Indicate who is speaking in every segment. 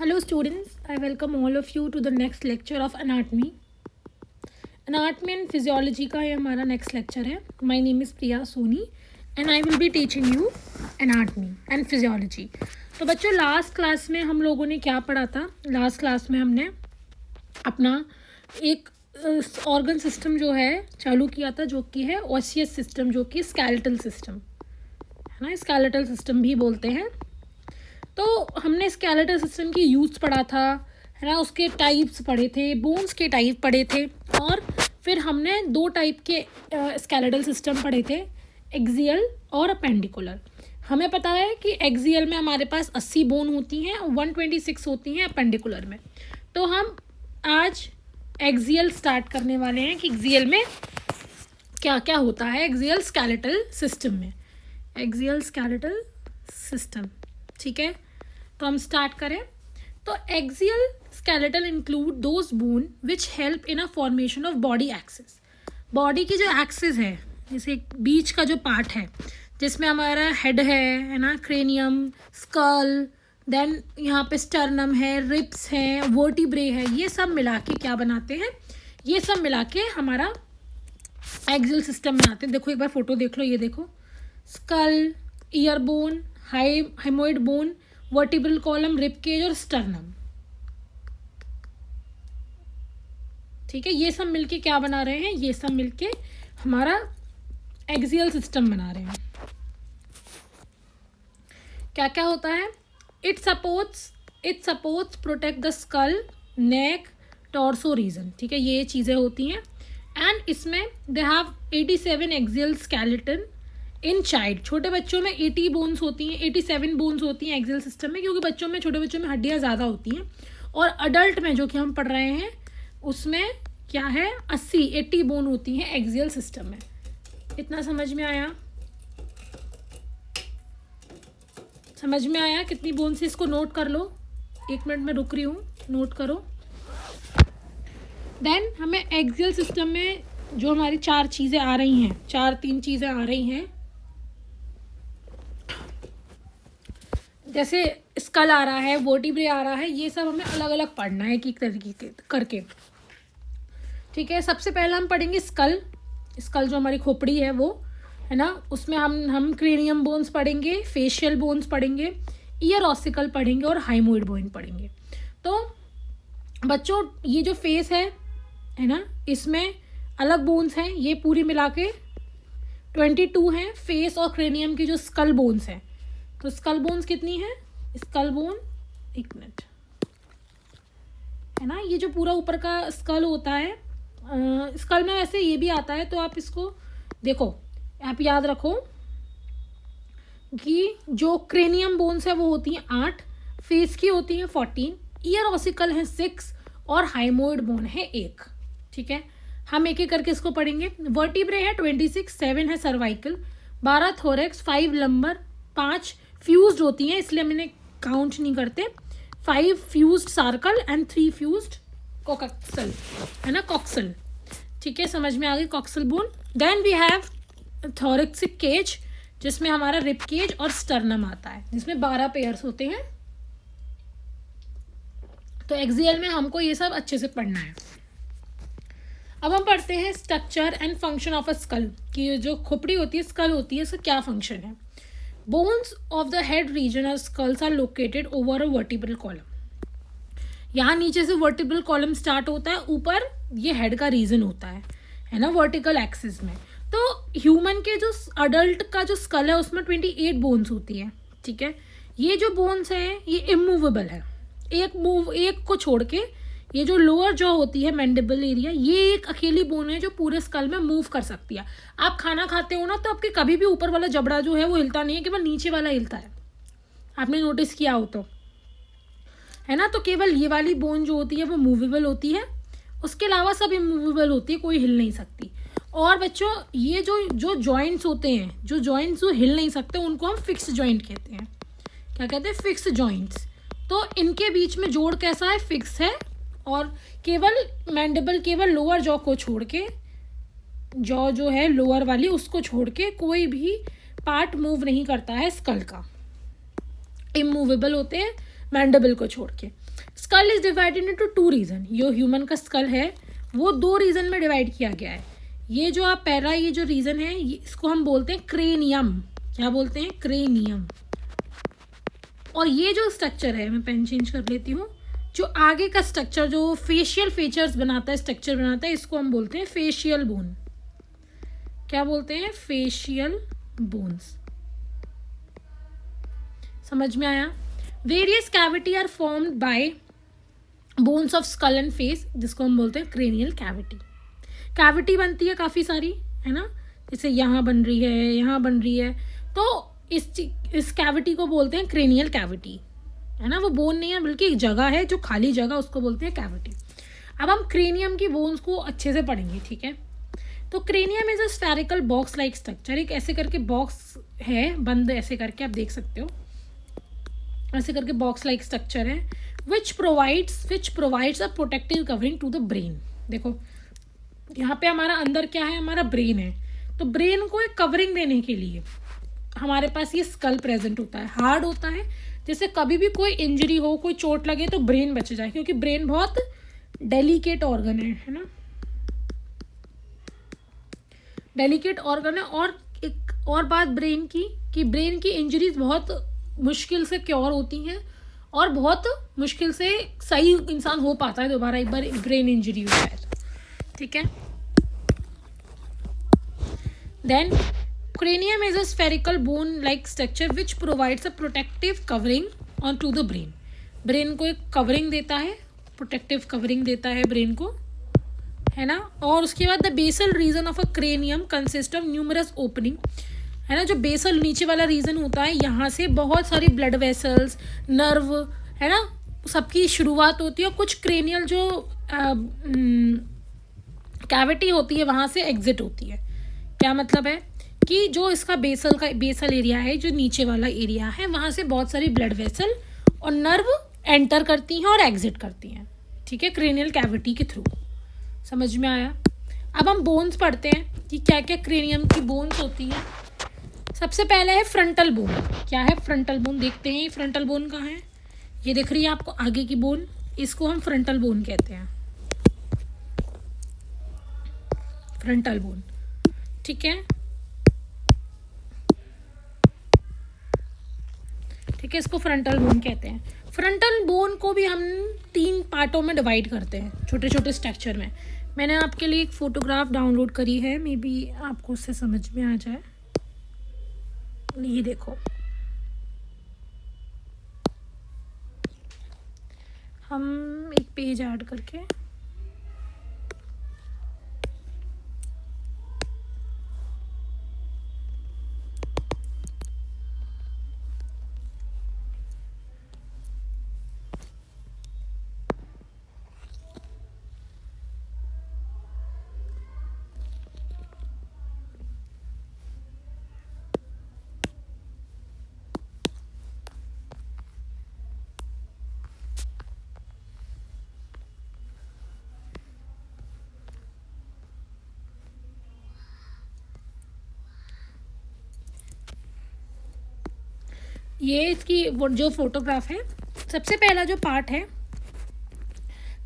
Speaker 1: Hello students, I welcome all of you to the next lecture of anatomy. Anatomy and physiology का ये हमारा next lecture है. My name is Priya Soni and I will be teaching you anatomy and physiology. तो बच्चों last class में हम लोगों ने क्या पढ़ा था? लास्ट क्लास में हमने अपना एक ऑर्गन सिस्टम जो है चालू किया था जो कि है ऑसियस सिस्टम, जो कि स्केलेटल सिस्टम है ना, स्केलेटल सिस्टम भी बोलते हैं. तो हमने स्केलेटल सिस्टम की यूज़ पढ़ा था है ना, उसके टाइप्स पढ़े थे, बोन्स के टाइप पढ़े थे, और फिर हमने दो टाइप के स्केलेटल सिस्टम पढ़े थे, एक्सियल और अपेंडिकुलर. हमें पता है कि एक्सियल में हमारे पास 80 बोन होती हैं और 126 होती हैं अपेंडिकुलर में. तो हम आज एक्सियल स्टार्ट करने वाले हैं कि एक्सियल में क्या क्या होता है एक्सियल स्केलेटल सिस्टम में. एक्सियल स्केलेटल सिस्टम, ठीक है. तो हम स्टार्ट करें. तो axial skeletal include those bone which help in a formation of body axis. Body की जो एक्सिस है, जैसे बीच का जो पार्ट है जिसमें हमारा हेड है ना, क्रेनियम, स्कल, देन यहाँ पे स्टर्नम है, रिब्स हैं, वर्टिब्रे है, ये सब मिला के क्या बनाते हैं, ये सब मिला के हमारा एक्सियल सिस्टम बनाते हैं. देखो एक बार फोटो देख लो, ये देखो skull, ear bone, hyoid bone, vertebral column, rib cage और स्टर्नम. ठीक है, ये सब मिलके क्या बना रहे हैं, ये सब मिलके हमारा एक्सियल सिस्टम बना रहे हैं. क्या क्या होता है? It supports protect the skull, neck, torso region. ठीक है, ये चीज़ें होती हैं. एंड इसमें they have 87 axial skeleton in child. छोटे बच्चों में 80 बोन्स होती हैं, 87 बोन्स होती हैं एक्सियल सिस्टम में, क्योंकि बच्चों में, छोटे बच्चों में हड्डियाँ ज़्यादा होती हैं. और अडल्ट में जो कि हम पढ़ रहे हैं उसमें क्या है, 80 बोन होती हैं एक्सियल सिस्टम में. इतना समझ में आया? समझ में आया कितनी बोन से? इसको नोट कर लो, 1 मिनट में रुक रही हूँ, नोट करो. देन हमें एक्सियल सिस्टम में जो हमारी 4 चीज़ें आ रही हैं, 3 चीज़ें आ रही हैं, जैसे स्कल आ रहा है, वर्टिब्रे आ रहा है, ये सब हमें अलग अलग पढ़ना है एक तरीके करके. ठीक है, सबसे पहले हम पढ़ेंगे स्कल. स्कल जो हमारी खोपड़ी है वो है ना, उसमें हम क्रेनियम बोन्स पढ़ेंगे, फेशियल बोन्स पढ़ेंगे, ईयर ऑसिकल पढ़ेंगे और हाइमोइड बोन पढ़ेंगे. तो बच्चों ये जो फेस है ना, इसमें अलग बोन्स हैं, ये पूरी मिला के 22 हैं फेस और क्रेनियम की जो स्कल बोन्स हैं. तो स्कल बोन्स कितनी है? स्कल बोन, 1 मिनट, है ना, ये जो पूरा ऊपर का स्कल होता है, स्कल में वैसे ये भी आता है, तो आप इसको देखो, आप याद रखो कि जो क्रेनियम बोन्स है वो होती हैं 8, फेस की होती हैं 14, ईयर ऑसिकल है 6 और हाइमोइड बोन है 1. ठीक है, हम एक एक करके इसको पढ़ेंगे. वर्टिब्रे है 26, 7 है सर्वाइकल, 12 थोरेक्स, 5 लंबर, 5 फ्यूज्ड होती हैं, इसलिए मैंने काउंट नहीं करते, 5 fused sacral and 3 fused coxal, है ना, कॉक्सल. ठीक है, समझ में आ गई coxal bone. Then we have thoracic cage, जिसमें हमारा रिब केज और स्टर्नम आता है, जिसमें 12 पेयर्स होते हैं. तो एक्सियल में हमको ये सब अच्छे से पढ़ना है. अब हम पढ़ते हैं structure and function of a skull, कि जो खोपड़ी होती है, स्कल होती है, उसका क्या फंक्शन है. Bones of the head region और skulls are located over a vertebral column. यहाँ नीचे से वर्टिब्रल कॉलम स्टार्ट होता है, ऊपर ये हेड का रीजन होता है ना, वर्टिकल एक्सिस में. तो ह्यूमन के जो अडल्ट का जो स्कल है उसमें 28 बोन्स होती है. ठीक है, ये जो बोन्स हैं ये इमूवेबल है, एक को छोड़ के. ये जो लोअर जॉ होती है, मैंडिबल एरिया, ये एक अकेली बोन है जो पूरे स्कल में मूव कर सकती है. आप खाना खाते हो ना, तो आपके कभी भी ऊपर वाला जबड़ा जो है वो हिलता नहीं है, केवल नीचे वाला हिलता है. आपने नोटिस किया हो तो, है ना. तो केवल ये वाली बोन जो होती है वो मूवेबल होती है, उसके अलावा सब इमूवेबल होती है, कोई हिल नहीं सकती. और बच्चों ये जो जॉइंट्स होते हैं, जो जॉइंट्स जो हिल नहीं सकते, उनको हम फिक्स जॉइंट कहते हैं. क्या कहते हैं? Fix joints. तो इनके बीच में जोड़ कैसा है? फिक्स है. और केवल मैंडिबल, केवल लोअर जॉ को छोड़ के, जॉ जो है लोअर वाली, उसको छोड़ के कोई भी पार्ट मूव नहीं करता है स्कल का, इमूवेबल होते हैं मैंडिबल को छोड़ के. Skull is divided into 2 region. जो ह्यूमन का स्कल है वो 2 रीजन में डिवाइड किया गया है। ये जो आप पहला ये जो रीजन है इसको हम बोलते हैं क्रेनियम। क्या बोलते हैं? क्रेनियम। और ये जो स्ट्रक्चर है, मैं पेन चेंज कर लेती हूँ, जो आगे का स्ट्रक्चर जो फेशियल फीचर्स बनाता है, स्ट्रक्चर बनाता है, इसको हम बोलते हैं फेशियल बोन। क्या बोलते हैं? Facial bones. समझ में आया? Various cavity are formed by bones of skull and face, जिसको हम बोलते हैं क्रेनियल कैविटी। कैविटी बनती है काफ़ी सारी, है ना, जैसे यहाँ बन रही है, यहाँ बन रही है, तो इस कैविटी को बोलते हैं क्रेनियल कैविटी, है ना। वो बोन नहीं है बल्कि एक जगह है, जो खाली जगह, उसको बोलते हैं कैविटी। अब हम क्रेनियम की बोन्स को अच्छे से पढ़ेंगे, ठीक है। तो cranium is a spherical box like structure. एक ऐसे करके बॉक्स है, बंद ऐसे करके, आप देख सकते हो, ऐसे करके बॉक्स लाइक स्ट्रक्चर है, which provides a protective covering to the brain. देखो यहाँ पे हमारा अंदर क्या है? हमारा ब्रेन है। तो ब्रेन को एक कवरिंग देने के लिए हमारे पास ये स्कल प्रेजेंट होता है, हार्ड होता है, जैसे कभी भी कोई इंजरी हो, कोई चोट लगे तो ब्रेन बच जाए, क्योंकि ब्रेन बहुत डेलिकेट ऑर्गन है ना, डेलिकेट ऑर्गन है। और एक और बात ब्रेन की, कि ब्रेन की इंजरीज बहुत मुश्किल से क्योर होती हैं और बहुत मुश्किल से सही इंसान हो पाता है दोबारा एक बार ब्रेन इंजरी हो जाए तो, ठीक है। Then cranium is a spherical bone like structure which provides a protective covering onto the brain. Brain को एक कवरिंग देता है, प्रोटेक्टिव कवरिंग देता है ब्रेन को, है ना। और उसके बाद the basal region of a cranium consist of numerous opening, है ना। जो बेसल नीचे वाला रीजन होता है, यहाँ से बहुत सारी ब्लड वेसल्स, नर्व, है ना, सबकी शुरुआत होती है। और कुछ क्रेनियल जो कैविटी होती है वहाँ से एग्जिट होती है। क्या मतलब है? कि जो इसका बेसल एरिया है, जो नीचे वाला एरिया है, वहाँ से बहुत सारी ब्लड वेसल और नर्व एंटर करती हैं और एग्जिट करती हैं, ठीक है, क्रेनियल कैविटी के थ्रू। समझ में आया? अब हम बोन्स पढ़ते हैं कि क्या क्या क्रेनियम की बोन्स होती हैं। सबसे पहले है फ्रंटल बोन। क्या है फ्रंटल बोन? देखते हैं फ्रंटल बोन कहाँ है। ये दिख रही है आपको आगे की बोन, इसको हम फ्रंटल बोन कहते हैं, फ्रंटल बोन, ठीक है, ठीक है, इसको फ्रंटल बोन कहते हैं। फ्रंटल बोन को भी हम 3 पार्टों में डिवाइड करते हैं, छोटे छोटे स्ट्रक्चर में। मैंने आपके लिए एक फ़ोटोग्राफ डाउनलोड करी है, मे बी आपको उससे समझ में आ जाए। ये देखो, हम एक पेज ऐड करके, ये इसकी जो फोटोग्राफ है, सबसे पहला जो पार्ट है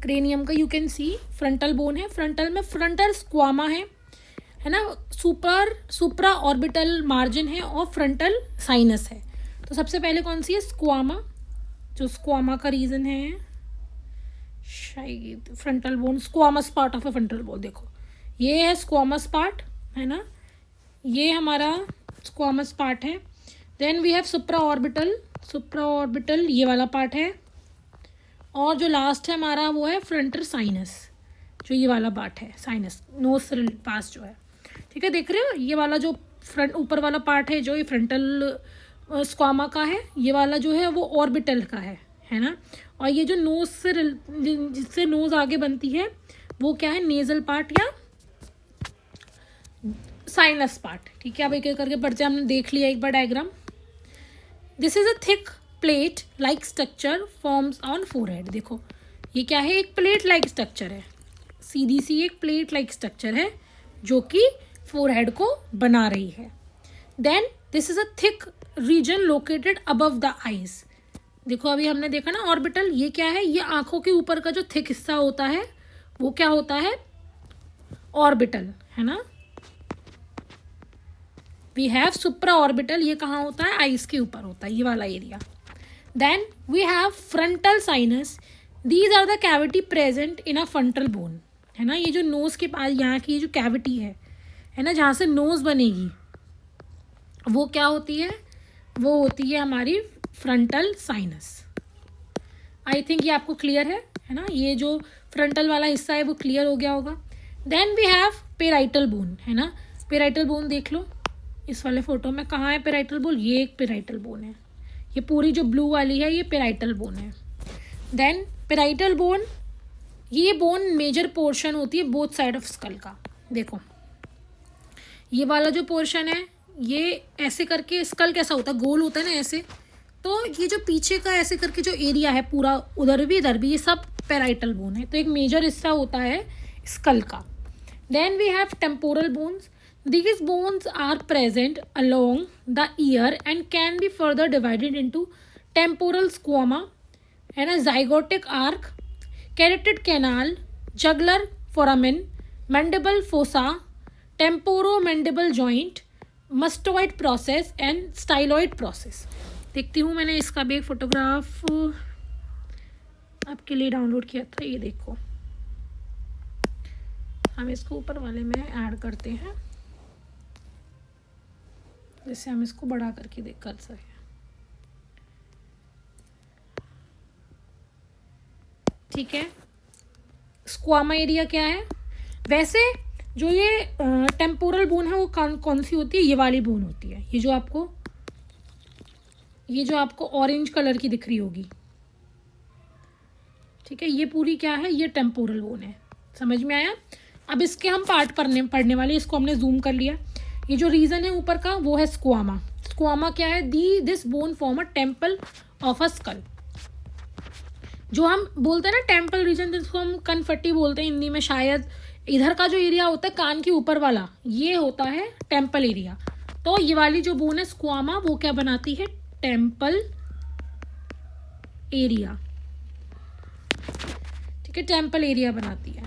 Speaker 1: क्रेनियम का, you can see frontal bone है। फ्रंटल में फ्रंटल स्क्वामा है ना, सुप्रा ऑर्बिटल मार्जिन है और फ्रंटल साइनस है। तो सबसे पहले कौन सी है? स्क्वामा। जो स्क्वामा का रीजन है शायद frontal bone, squamous part of a frontal bone. देखो ये है स्क्वामस पार्ट, है ना, ये हमारा स्क्वामस पार्ट है। Then we have supra orbital, ये वाला पार्ट है। और जो लास्ट है हमारा वो है फ्रंटल साइनस, जो ये वाला पार्ट है, साइनस नोज से पास जो है, ठीक है। देख रहे हो ये वाला जो फ्रंट ऊपर वाला पार्ट है, जो ये फ्रंटल स्क्वामा का है, ये वाला जो है वो ऑर्बिटल का है ना। और ये जो नोज से, जिससे नोज आगे बनती है, वो क्या है? नेजल पार्ट या साइनस पार्ट, ठीक है। अब एक एक करके पढ़ते हैं, हमने देख लिया एक बार diagram. This is a thick plate like structure forms on forehead. देखो ये क्या है? एक प्लेट लाइक स्ट्रक्चर है, सीधी सी एक प्लेट लाइक स्ट्रक्चर है जो कि फोरहेड को बना रही है। Then this is a thick region located above the eyes. देखो अभी हमने देखा ना ऑर्बिटल, ये क्या है, ये आंखों के ऊपर का जो थिक हिस्सा होता है वो क्या होता है, ऑर्बिटल, है ना। वी हैव सुप्रा ऑर्बिटल, ये कहाँ होता है, आइस के ऊपर होता है, ये वाला area. Then we have frontal sinus, these are the cavity present in a frontal bone, है ना। ये जो नोज के पास यहाँ की जो कैविटी है ना, जहाँ से नोज बनेगी, वो क्या होती है, वो होती है हमारी फ्रंटल साइनस। आई थिंक ये आपको क्लियर है ना, ये जो फ्रंटल वाला हिस्सा है वो क्लियर हो गया होगा। Then we have parietal bone, है ना। पेराइटल बोन देख लो इस वाले फोटो में, कहाँ है पेराइटल बोन, ये एक पेराइटल बोन है, ये पूरी जो ब्लू वाली है ये पेराइटल बोन है। देन पेराइटल बोन, ये बोन मेजर पोर्शन होती है बोथ साइड ऑफ स्कल का। देखो ये वाला जो पोर्शन है ये ऐसे करके, स्कल कैसा होता है, गोल होता है ना ऐसे, तो ये जो पीछे का ऐसे करके जो एरिया है पूरा, उधर भी इधर भी, ये सब पेराइटल बोन है, तो एक मेजर हिस्सा होता है स्कल का। Then we have temporal bones, these bones are present along the ear and can be further divided into temporal squama and a zygotic arc, carotid canal, jugular foramen, mandible fossa, temporomandible joint, mastoid process and styloid process। देखती हूँ, मैंने इसका भी एक photograph आपके लिए download किया था, ये देखो। हम इसको ऊपर वाले में ऐड करते हैं, जैसे हम इसको बड़ा करके देख कर सकें। ठीक है, स्क्वामा एरिया क्या है, वैसे जो ये टेम्पोरल बोन है वो कौन सी होती है, ये वाली बोन होती है, ये जो आपको ऑरेंज कलर की दिख रही होगी, ठीक है, ये पूरी क्या है, ये टेम्पोरल बोन है। समझ में आया। अब इसके हम पार्ट पढ़ने वाले, इसको हमने जूम कर लिया। ये जो रीजन है ऊपर का वो है स्क्वामा। स्क्वामा क्या है, this bone form a temple of a skull. जो हम बोलते हैं ना टेम्पल रीजन, जिसको हम कनफट्टी बोलते हैं हिंदी में शायद, इधर का जो एरिया होता है कान के ऊपर वाला, ये होता है टेम्पल एरिया। तो ये वाली जो बोन है स्क्वामा, वो क्या बनाती है, टेम्पल एरिया। ठीक है, टेम्पल एरिया बनाती है,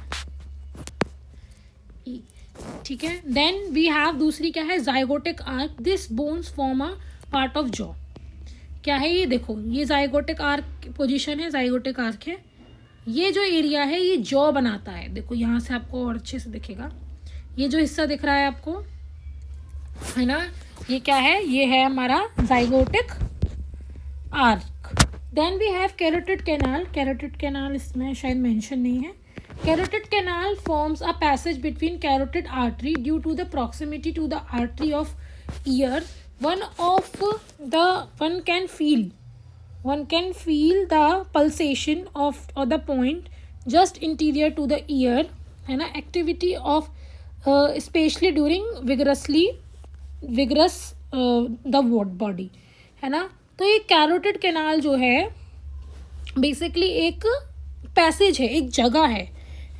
Speaker 1: ठीक है। देन वी हैव दूसरी क्या है, zygotic arc, this bones form a part of jaw. क्या है ये, देखो ये जाइगोटिक आर्क पोजीशन है, जाइगोटिक आर्क है, ये जो एरिया है ये जॉ बनाता है। देखो यहाँ से आपको और अच्छे से दिखेगा, ये जो हिस्सा दिख रहा है आपको, है ना, ये क्या है, ये है हमारा zygotic arch. Then we have carotid canal, carotid canal इसमें शायद मेंशन नहीं है। Carotid canal forms a passage between carotid artery due to the proximity to the artery of ear. One can feel the pulsation of or the point just interior to the ear, है ना, activity of especially during vigorous the body, है ना। तो ये carotid canal जो है basically एक passage है, एक जगह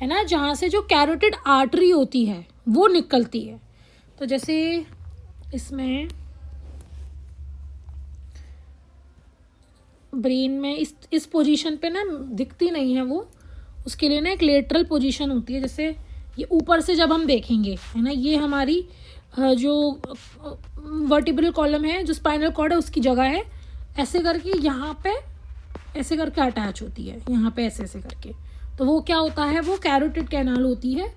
Speaker 1: है ना, जहाँ से जो कैरोटिड आर्टरी होती है वो निकलती है। तो जैसे इसमें ब्रेन में इस पोजीशन पे ना दिखती नहीं है वो, उसके लिए ना एक लेटरल पोजीशन होती है। जैसे ये ऊपर से जब हम देखेंगे, है ना, ये हमारी जो वर्टिब्रल कॉलम है, जो स्पाइनल कॉर्ड है, उसकी जगह है। ऐसे करके यहाँ पे ऐसे करके अटैच होती है, यहाँ पे ऐसे ऐसे करके। तो वो क्या होता है, वो कैरोटिड कैनाल होती है,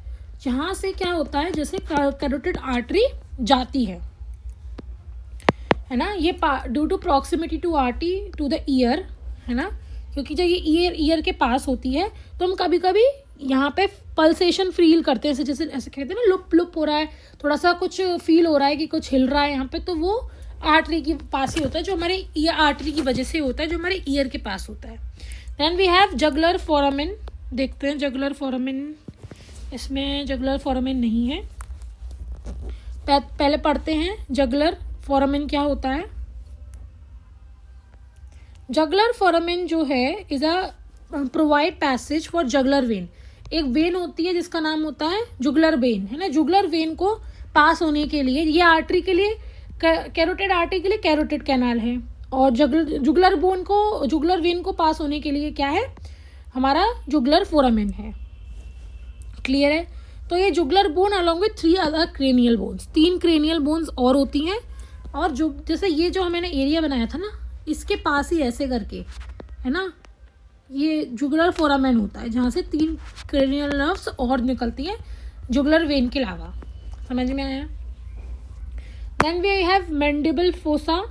Speaker 1: जहाँ से क्या होता है, जैसे कैरोटिड आर्टरी जाती है ना, ये due to proximity to artery to the ear, है ना, क्योंकि जब ये ईयर के पास होती है तो हम कभी कभी यहाँ पे पल्सेशन फील करते हैं, जैसे ऐसे कहते हैं ना, लुप हो रहा है, थोड़ा सा कुछ फील हो रहा है कि कुछ हिल रहा है यहाँ पे, तो वो आर्टरी के पास ही होता है, जो हमारे ईयर आर्टरी की वजह से होता है, जो हमारे ईयर के पास होता है। देन वी हैव जगुलर फोरामेन, देखते हैं जगुलर फोरामेन, इसमें जगुलर फोरामेन नहीं है, पहले पढ़ते हैं जगुलर फोरामेन क्या होता है। जगुलर फोरामेन जो है is a provide passage for jugular vein. एक वेन होती है जिसका नाम होता है जुगुलर वेन, है ना। जुगुलर वेन को पास होने के लिए, ये आर्टरी के लिए, कैरोटिड आर्टरी के लिए कैरोटिड कैनाल है, और जुगुलर वेन को पास होने के लिए क्या है, हमारा जुगुलर फोरामेन है। क्लियर है? तो ये jugular bone along with 3 other cranial bones, 3 cranial bones और होती हैं। और जो जैसे ये जो मैंने एरिया बनाया था ना, इसके पास ही ऐसे करके है ना, ये जुगुलर फोरामेन होता है जहाँ से 3 क्रेनियल नर्व्स और निकलती हैं जुगुलर वेन के अलावा। समझ में आया? Then we have mandible fossa.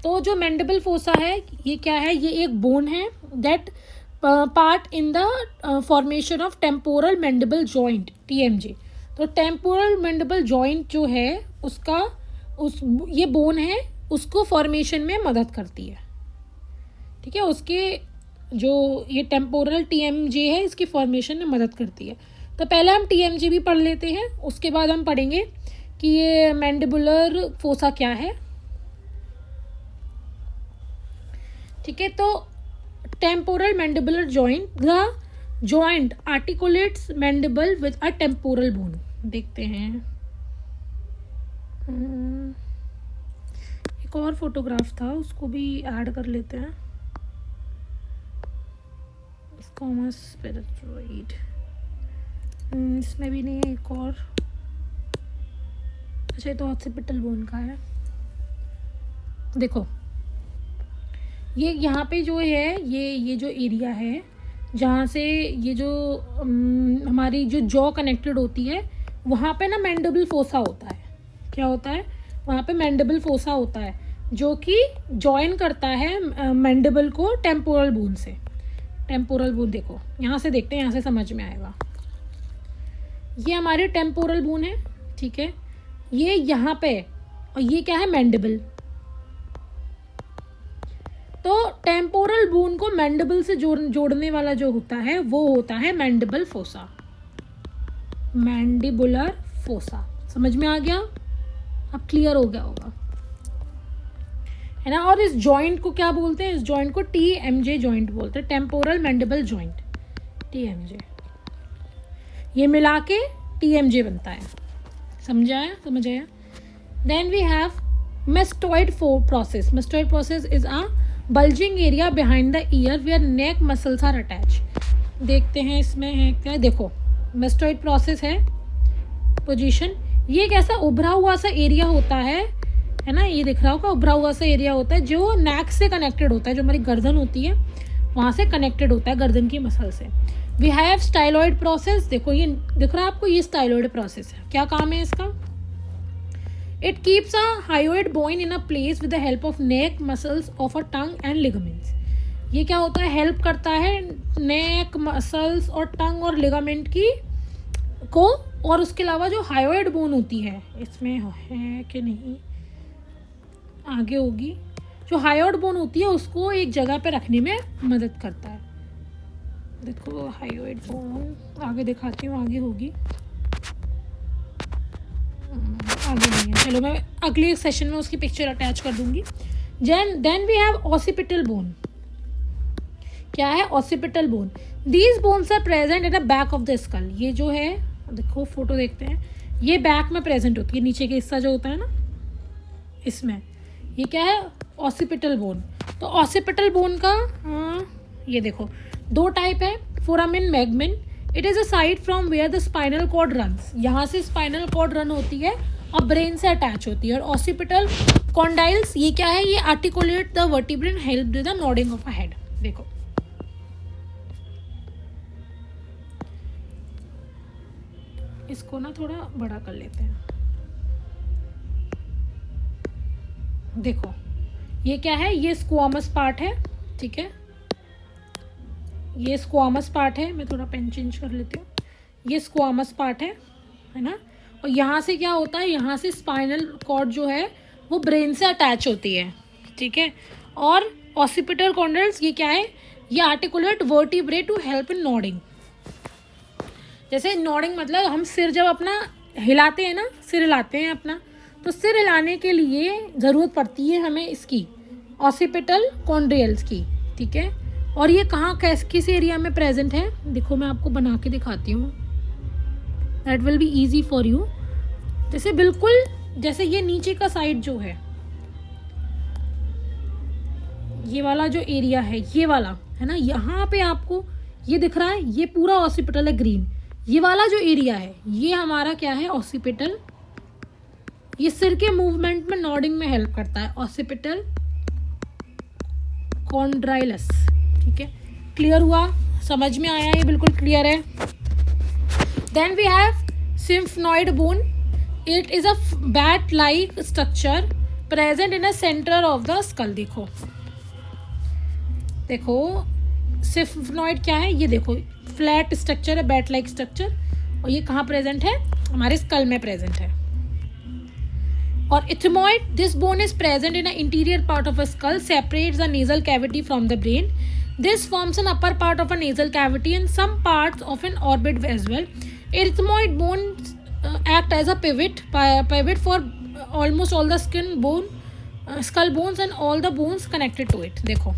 Speaker 1: तो जो मैंडिबल फोसा है ये क्या है, ये एक बोन है that part in the formation of temporal mandible joint, TMJ। तो टेम्पोरल मैंडिबल जॉइंट जो है उसका ये बोन है, उसको फॉर्मेशन में मदद करती है। ठीक है, उसके जो ये टेम्पोरल TMJ है इसकी फॉर्मेशन में मदद करती है। तो पहले हम TMJ भी पढ़ लेते हैं, उसके बाद हम पढ़ेंगे कि ये मैंडिबुलर फोसा क्या है। ठीक है, तो temporal mandibular joint, the joint articulates mandible with a temporal bone. देखते हैं, एक और फोटोग्राफ था उसको भी ऐड कर लेते हैं। स्क्वामोस इसमें भी नहीं है, एक और, अच्छा ये तो ऑक्सीपिटल बोन का है। देखो ये यहाँ पे जो है ये जो एरिया है जहाँ से ये जो हमारी जो जॉ कनेक्टेड होती है वहाँ पे ना मैंडिबल फोसा होता है। क्या होता है वहाँ पे? मैंडिबल फोसा होता है जो कि जॉइन करता है मैंडिबल को टेम्पोरल बोन से। टेम्पोरल बोन देखो, यहाँ से देखते हैं, यहाँ से समझ में आएगा। ये हमारी टेम्पोरल बोन है, ठीक है, ये यहाँ पे, और ये क्या है? मैंडिबल। तो टेम्पोरल बोन को मैंडिबल से जोड़ने वाला जो होता है वो होता है मैंडिबल फोसा, मैंडिबुलर फोसा। समझ में आ गया? अब क्लियर हो गया होगा, है ना। और इस जॉइंट को क्या बोलते हैं? इस जॉइंट को TMJ जॉइंट बोलते हैं, टेम्पोरल मैंडिबल जॉइंट, TMJ। ये मिला के TMJ बनता है। समझ आया? Then we have mastoid process. Mastoid process is a bulging area behind the ear where neck muscles are attached. देखते हैं इसमें है क्या। देखो mastoid process है पोजीशन, ये एक ऐसा उभरा हुआ सा एरिया होता है ना, ये दिख रहा होगा, उभरा हुआ सा एरिया होता है जो नेक से कनेक्टेड होता है, जो हमारी गर्दन होती है वहाँ से कनेक्टेड होता है, गर्दन की मसल से। We have styloid process. देखो ये दिख रहा है आपको, ये स्टाइलॉइड प्रोसेस है। क्या काम है इसका? It keeps a hyoid bone in a place with the help of neck muscles of a tongue and ligaments. ये क्या होता है? हेल्प करता है नेक मसल्स और टंग और लिगामेंट की को, और उसके अलावा जो हायोइड बोन होती है, इसमें है कि नहीं, आगे होगी, जो हायोइड बोन होती है उसको एक जगह पे रखने में मदद करता है। देखो हायोइड बोन आगे दिखाती हूँ, आगे होगी, आगे नहीं है, चलो मैं अगले सेशन में उसकी पिक्चर अटैच कर दूंगी। Then we have occipital bone. क्या है? Occipital bone. These bones are present at the back of the skull. ये जो है, देखो फोटो देखते हैं, ये बैक में प्रेजेंट होती है, नीचे का हिस्सा जो होता है ना इसमें, ये क्या है? Occipital bone. तो ऑसिपिटल बोन का ये देखो 2 टाइप है, foramen magnum. It is a site from where the spinal cord runs. यहाँ से स्पाइनल कॉर्ड रन होती है और ब्रेन से अटैच होती है। और ऑसिपिटल कॉन्डाइल्स, ये क्या है? ये articulate the vertebrae, help the nodding of a head. देखो इसको ना थोड़ा बड़ा कर लेते हैं। देखो ये क्या है? ये स्क्वामस पार्ट है, ठीक है, ये स्क्वामस पार्ट है। मैं थोड़ा पेन चेंज कर लेती हूँ। ये स्क्वामस पार्ट है ना। और यहाँ से क्या होता है? यहाँ से स्पाइनल कॉर्ड जो है वो ब्रेन से अटैच होती है, ठीक है। और ऑसिपिटल कॉन्डाइल्स, ये क्या है? ये articulate vertebrae to help in nodding. जैसे नोडिंग मतलब हम सिर जब अपना हिलाते हैं ना, सिर हिलाते हैं अपना, तो सिर हिलाने के लिए ज़रूरत पड़ती है हमें इसकी, ऑसिपिटल कॉन्ड्रियल्स की, ठीक है। और ये कहाँ किस एरिया में प्रेजेंट है? देखो मैं आपको बना के दिखाती हूँ, that will be easy for you. जैसे बिल्कुल जैसे ये नीचे का साइड जो है, ये वाला जो एरिया है, ये वाला है ना, यहाँ पे आपको ये दिख रहा है, ये पूरा ऑसिपिटल है ग्रीन। ये वाला जो एरिया है ये हमारा क्या है, ऑसिपिटल। ये सिर के मूवमेंट में, नॉडिंग में हेल्प करता है, ऑसिपिटल कॉन्ड्राइलस। ठीक है, क्लियर हुआ, समझ में आया, ये बिल्कुल क्लियर है। Then we have sphenoid bone. It is a bat like structure present in a centre of the skull. देखो देखो सिम्फनॉइड क्या है, ये देखो फ्लैट स्ट्रक्चर है, बैट लाइक स्ट्रक्चर, और ये कहाँ प्रेजेंट है, हमारे स्कल में प्रेजेंट है। और ethmoid, this bone is present in a interior part of a skull, separates the nasal cavity from the brain. This forms an upper part of a nasal cavity and some parts of an orbit as well. Ethmoid bones act as a pivot for almost all the skull bones and all the bones connected to it. देखो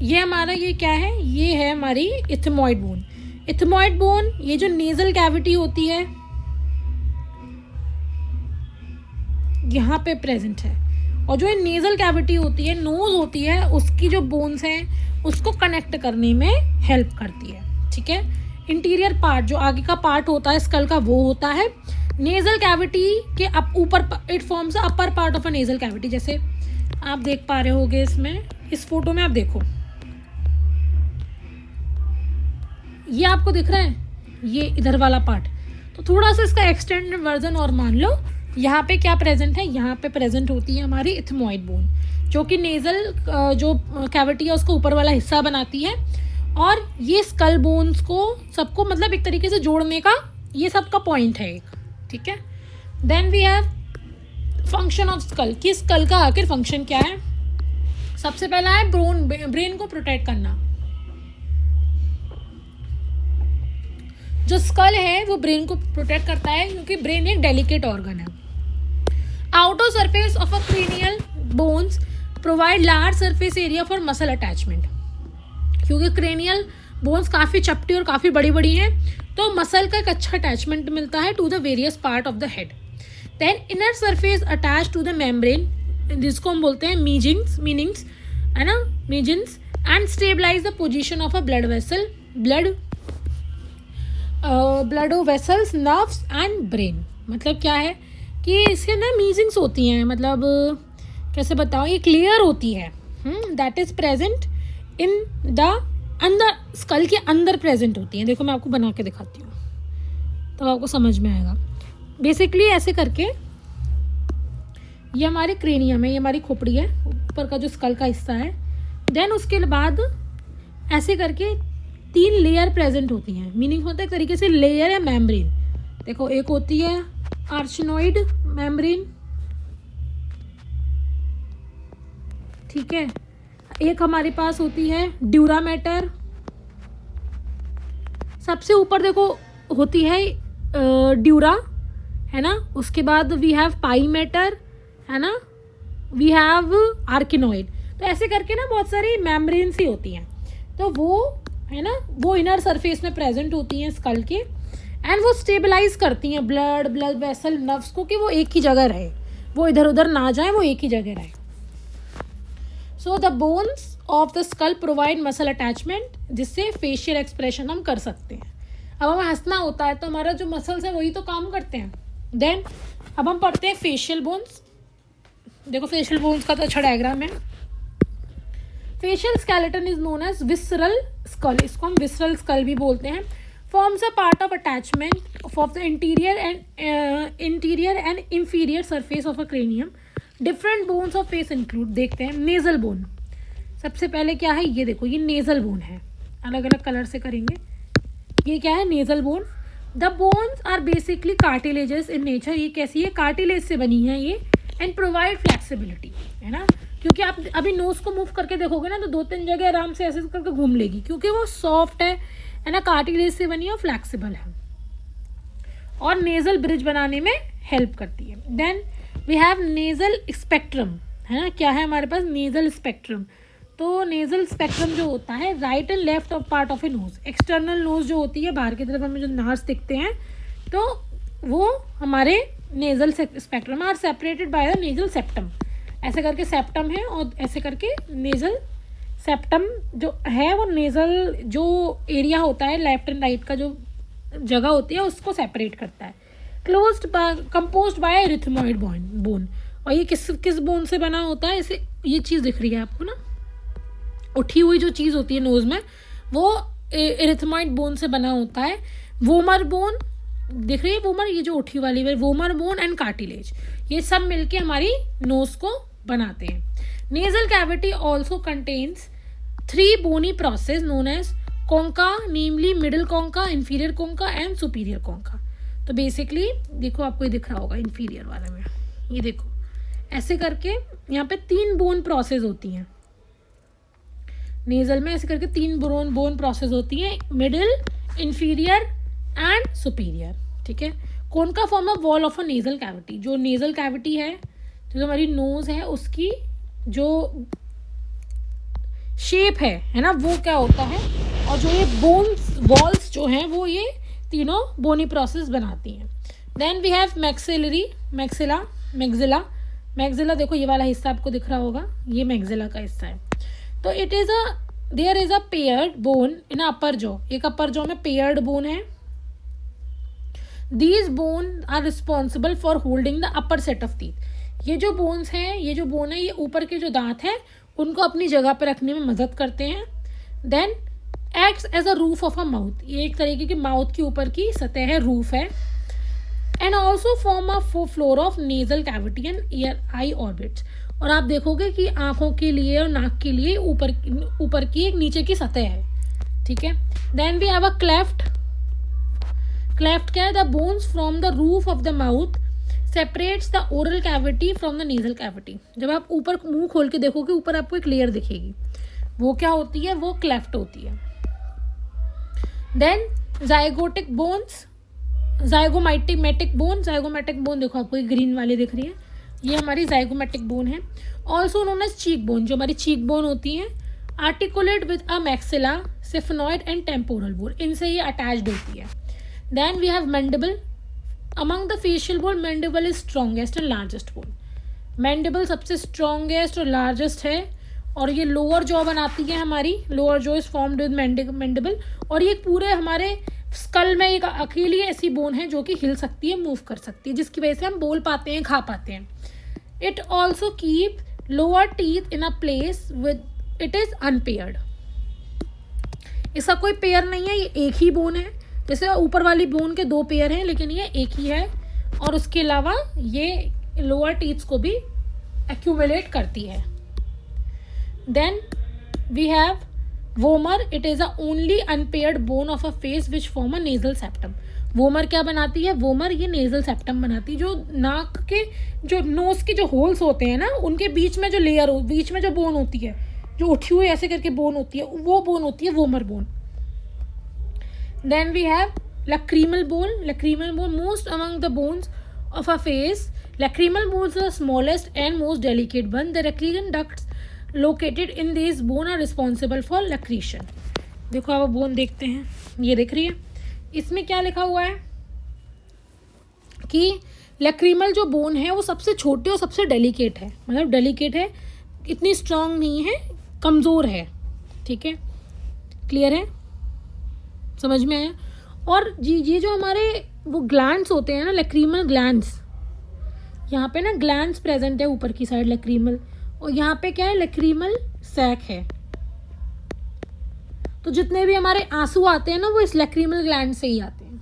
Speaker 1: ये हमारा ये क्या है, ये है हमारी ethmoid bone. Ethmoid bone ये जो नेजल कैविटी होती है यहाँ पे प्रेजेंट है, और जो नेजल कैविटी होती है, नोज होती है, उसकी जो बोन्स हैं उसको कनेक्ट करने में हेल्प करती है। ठीक है, इंटीरियर पार्ट जो आगे का पार्ट होता है स्कल का वो होता है नेजल कैविटी के ऊपर। It forms the upper part of a nasal cavity. जैसे आप देख पा रहे होगे इसमें, इस फोटो में आप देखो, ये आपको दिख रहा है, ये इधर वाला पार्ट। तो थोड़ा सा इसका एक्सटेंडेड वर्जन और मान लो, यहाँ पे क्या प्रेजेंट है, यहाँ पे प्रेजेंट होती है हमारी इथमॉइड बोन, जो कि नेजल जो कैविटी है उसको ऊपर वाला हिस्सा बनाती है, और ये स्कल बोन्स को सबको मतलब एक तरीके से जोड़ने का ये सबका पॉइंट है एक। ठीक है, then we have function of skull, कि स्कल का आखिर फंक्शन क्या है। सबसे पहला है ब्रेन को प्रोटेक्ट करना। जो स्कल है वो ब्रेन को प्रोटेक्ट करता है, क्योंकि ब्रेन एक डेलिकेट ऑर्गन है। Outer surface of a cranial bones provide large surface area for muscle attachment. क्योंकि क्रेनियल बोन्स काफ़ी चपटी और काफ़ी बड़ी बड़ी हैं, तो मसल का एक अच्छा अटैचमेंट मिलता है to the various part of the head. Then inner surface attach to the membrane, जिसको हम बोलते हैं मीनिंग्स है ना, meninges, and stabilize the position of a blood vessels, nerves and brain. मतलब क्या है कि इसके ना मीजिंग्स होती हैं, मतलब कैसे बताऊँ, ये क्लियर होती है, that is present in the अंदर, स्कल के अंदर प्रेजेंट होती हैं। देखो मैं आपको बना के दिखाती हूँ तब आपको समझ में आएगा। बेसिकली ऐसे करके ये हमारी क्रेनियम है, ये हमारी खोपड़ी है, ऊपर का जो स्कल का हिस्सा है। देन उसके बाद ऐसे करके 3 लेयर प्रेजेंट होती हैं। मीनिंग होता है एक तरीके से लेयर है मेम्ब्रेन। देखो एक होती है आर्चनोइड मेम्ब्रेन, ठीक है, एक हमारे पास होती है ड्यूरामेटर, सबसे ऊपर देखो होती है ड्यूरा, है ना। उसके बाद वी हैव पाईमेटर, है ना, वी हैव आर्किनोइड। तो ऐसे करके ना बहुत सारी मेम्ब्रेन्स ही होती हैं, तो वो है ना, वो इनर सरफेस में प्रेजेंट होती हैं स्कल के, एंड वो स्टेबलाइज करती हैं ब्लड वेसल, नर्व्स को, कि वो एक ही जगह रहे, वो इधर उधर ना जाए, वो एक ही जगह रहे। So the bones of the school provide muscle attachment, जिससे फेशियल एक्सप्रेशन हम कर सकते हैं। अब हमें हंसना होता है तो हमारा जो मसल्स है वही तो काम करते हैं। देन अब हम पढ़ते हैं फेशियल बोन्स। देखो फेशियल बोन्स का तो अच्छा डायग्राम है। Facial skeleton is known as visceral skull, इसको हम विसरल स्कल भी बोलते हैं। Forms a part of attachment of the interior and inferior surface of a cranium. Different bones of face include, देखते हैं नेजल बोन। सबसे पहले क्या है, ये देखो, ये नेजल बोन है, अलग अलग कलर से करेंगे। ये क्या है, nasal bone. The bones are basically cartilages in nature. ये कैसी है, कार्टिलेज से बनी है ये, एंड प्रोवाइड फ्लेक्सिबिलिटी, है ना। क्योंकि आप अभी नोज को मूव करके देखोगे ना तो 2-3 जगह आराम से ऐसे करके घूम लेगी, क्योंकि वो सॉफ्ट है ना, कार्टिलेज से बनी है और फ्लेक्सिबल है, और नेजल ब्रिज बनाने में हेल्प करती है। Then we have nasal spectrum, है ना। क्या है हमारे पास, नेजल स्पेक्ट्रम। तो नेजल स्पेक्ट्रम जो होता है right and left of part of a nose, external nose जो होती है, बाहर की तरफ हमें जो नार्स दिखते हैं, तो वो हमारे nasal spectrum are separated by the nasal septum. ऐसे करके सेप्टम है और ऐसे करके नेज़ल सेप्टम जो है वो नेज़ल जो एरिया होता है लेफ्ट एंड राइट का जो जगह होती है उसको सेपरेट करता है। Composed by ethmoid bone. और ये किस बोन से बना होता है? इसे ये चीज़ दिख रही है आपको ना, उठी हुई जो चीज़ होती है नोज़ में, वो इरिथ्मोइड बोन से बना होता है। वोमर बोन दिख रही है, वोमर, ये जो उठी वाली है, वोमर बोन एंड कार्टिलेज, ये सब मिलके हमारी नोज को बनाते हैं। Nasal cavity also contains 3 bony process known as concha, namely middle concha, inferior concha and superior concha. तो बेसिकली देखो, आपको ये दिख रहा होगा इंफीरियर वाले में, ये देखो ऐसे करके यहाँ पे 3 बोन प्रोसेस होती हैं नेजल में, ऐसे करके 3 बोन प्रोसेस होती हैं, मिडिल, इंफीरियर एंड सुपीरियर। ठीक है। Concha form of wall of a nasal cavity, जो नेजल कैविटी है, जो हमारी नोज है, उसकी जो शेप है ना, वो क्या होता है, और जो ये बोन्स वॉल्स जो हैं वो ये तीनों बोनी प्रोसेस बनाती हैं। देन वी हैव मैक्सिला देखो ये वाला हिस्सा आपको दिख रहा होगा, ये मैक्सिला का हिस्सा है। तो there is a paired bone in upper jaw, एक अपर जॉ में पेयर्ड बोन है। These bone are responsible for holding the upper set of teeth. ये जो बोन्स हैं, ये जो बोन है, ये ऊपर के जो दांत हैं उनको अपनी जगह पर रखने में मदद करते हैं। Then acts as a roof of a mouth, ये एक तरीके की माउथ के ऊपर की सतह है, रूफ है। And also form a floor of nasal cavity and year I orbits. और आप देखोगे कि आंखों के लिए और नाक के लिए ऊपर की एक नीचे की सतह है। ठीक है। Then we have a cleft क्या है? The bones from the roof of the mouth separates the oral cavity from the nasal cavity. जब आप ऊपर मुंह खोल के देखोगे, ऊपर आपको एक लेयर दिखेगी, वो क्या होती है? वो क्लेफ्ट होती है। Then zygotic bones, zygomatic bone देखो आपको ये ग्रीन वाली दिख रही है, ये हमारी जाइगोमेटिक बोन है। Also known as cheek bone, जो हमारी चीक बोन होती है, articulate with a maxilla, sphenoid and temporal bone, इनसे ये अटैच्ड होती है। Then we have mandible. Among the facial bone mandible is strongest and largest bone. Mandible सबसे strongest और लार्जेस्ट है, और ये लोअर जॉ बनाती है हमारी, lower jaw is formed with mandible. और ये पूरे हमारे स्कल में एक अकेली ऐसी बोन है जो कि हिल सकती है, मूव कर सकती है, जिसकी वजह से हम बोल पाते हैं, खा पाते हैं। It also keep lower teeth in a place with it is unpaired. इसका कोई पेयर नहीं है, ये एक ही बोन है। जैसे ऊपर वाली बोन के 2 पेयर हैं, लेकिन ये एक ही है, और उसके अलावा ये लोअर टीथ्स को भी एक्यूमुलेट करती है। Then we have vomer. It is a only unpaired bone of a face which form a nasal septum. Vomer क्या बनाती है? वोमर ये नेजल सेप्टम बनाती है, जो नाक के जो नोज के जो होल्स होते हैं ना, उनके बीच में जो लेयर बीच में जो बोन होती है, जो उठी हुई ऐसे करके बोन होती है, वो बोन होती है vomer bone. Then we have lacrimal bone. Lacrimal bone, most among the bones of a face, lacrimal bones are the smallest and most delicate one. The lacrimal ducts located in these bone are responsible for lacration. देखो अब bone देखते हैं, ये दिख रही है, इसमें क्या लिखा हुआ है कि लैक्रीमल जो बोन है वो सबसे छोटी और सबसे डेलिकेट है, मतलब डेलिकेट है, इतनी स्ट्रांग नहीं है, कमज़ोर है। ठीक है, क्लियर है, समझ में आया। और ये जो हमारे वो ग्लैंड्स होते हैं ना, लैक्रीमल ग्लैंड्स, यहाँ पे ना ग्लैंड्स प्रेजेंट है ऊपर की साइड लैक्रीमल, और यहाँ पे क्या है? लैक्रीमल सैक है। तो जितने भी हमारे आंसू आते हैं ना, वो इस लैक्रीमल ग्लैंड से ही आते हैं,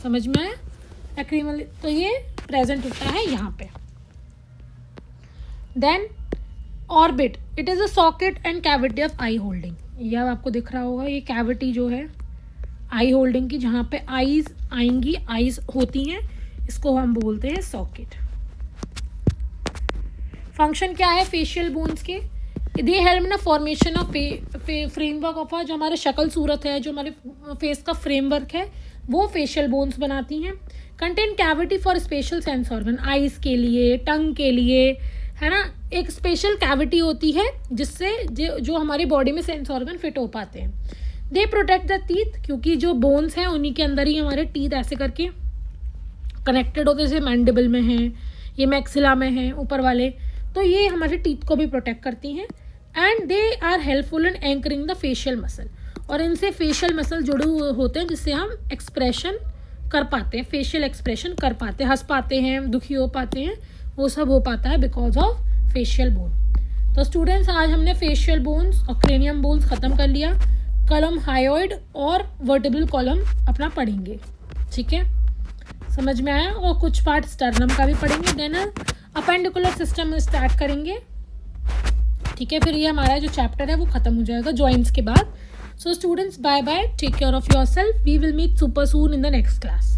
Speaker 1: समझ में आया? लैक्रीमल, तो ये प्रेजेंट होता है यहाँ पे। Then orbit, it is a socket and cavity of eye holding. ये अब आपको दिख रहा होगा, ये कैविटी जो है आई होल्डिंग की, जहाँ पे आईज आएंगी, आईज होती हैं, इसको हम बोलते हैं सॉकेट। फंक्शन क्या है फेशियल बोन्स के? They help in formation of framework of, जो हमारे शक्ल सूरत है, जो हमारे फेस का फ्रेमवर्क है, वो फेशियल बोन्स बनाती हैं। Contain cavity for special sense organ, eyes के लिए, टंग के लिए, है ना, एक स्पेशल कैविटी होती है जिससे जो हमारी बॉडी में सेंस ऑर्गन फिट हो पाते हैं। दे प्रोटेक्ट द टीथ, क्योंकि जो बोन्स हैं उन्हीं के अंदर ही हमारे टीथ ऐसे करके कनेक्टेड होते हैं, जैसे मैंडिबल में हैं, ये मैक्सिला में हैं ऊपर वाले, तो ये हमारे टीथ को भी प्रोटेक्ट करती हैं and they are helpful in anchoring the facial muscle, और इनसे फेशियल मसल जुड़े हुए होते हैं जिससे हम एक्सप्रेशन कर पाते हैं, फेशियल एक्सप्रेशन कर पाते हैं, हंस पाते हैं, दुखी हो पाते हैं, वो सब हो पाता है बिकॉज ऑफ फेशियल बोन। तो स्टूडेंट्स आज हमने फेशियल बोन्स और क्रेनियम बोन्स ख़त्म कर लिया। कल हम हायोइड और वर्टिब्रल कॉलम अपना पढ़ेंगे, ठीक है, समझ में आया। और कुछ पार्ट स्टर्नम का भी पढ़ेंगे, देन अपेंडिकुलर सिस्टम स्टार्ट करेंगे, ठीक है। फिर ये हमारा जो चैप्टर है वो ख़त्म हो जाएगा जॉइंट्स के बाद। So students bye bye, take care of yourself, we will meet super soon in the next class.